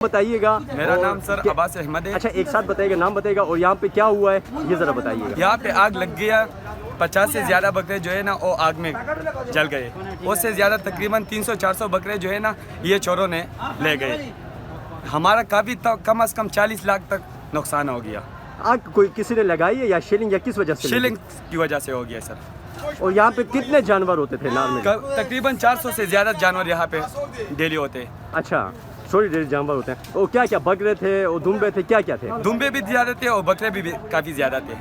बताइएगा। मेरा नाम सर अब्बास अहमद है। अच्छा, एक साथ बताइएगा, नाम बताइएगा और यहाँ पे क्या हुआ है ये ज़रा बताइएगा। यहाँ पे आग लग गया, 50 से ज़्यादा बकरे जो है ना वो आग में जल गए। उससे ज़्यादा तकरीबन 300-400 बकरे जो है ना ये चोरों ने ले गए। हमारा काफ़ी कम से कम 40 लाख तक नुकसान हो गया। आग कोई किसी ने लगाई है या शेलिंग या किस वजह से? शिलिंग की वजह से हो गया सर। और यहाँ पे कितने जानवर होते थे नार में? तकरीबन 400 से ज़्यादा जानवर यहाँ पे डेली होते हैं। अच्छा, सॉरी, डेली जानवर होते हैं। वो क्या क्या बकरे थे और दुम्बे थे, क्या क्या थे? दुम्बे भी ज़्यादा थे और बकरे भी काफ़ी ज़्यादा थे।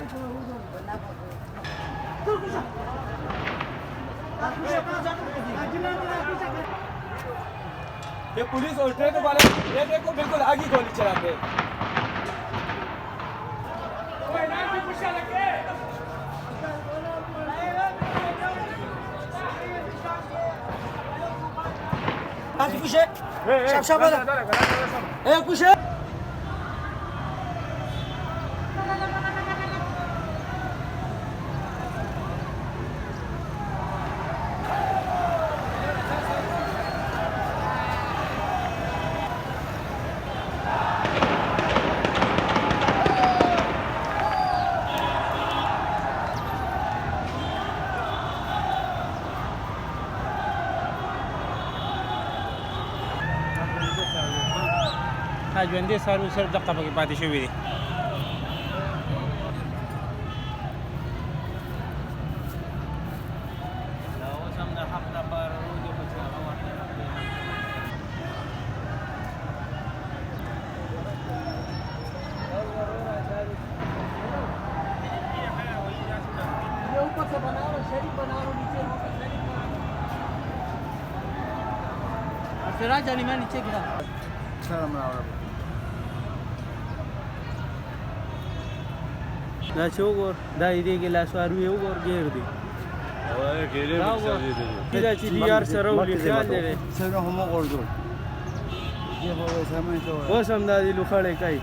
ये पुलिस और ट्रक वाले ये देखो बिल्कुल आगे गोली चलाते हैं। ژوندې څاروي سره دقه پکې پاتې شوي دي. اوس هم د حق لپاره روزي خو چې هغه ورته سراج علي ما نیچه ګرا دا چې وګور دا دې کې لاس واروي وګور ګیر دی دا چې دی یار سره ولې خیال لري سره هم وګورځو اوس هم دا دی لوخړې کوي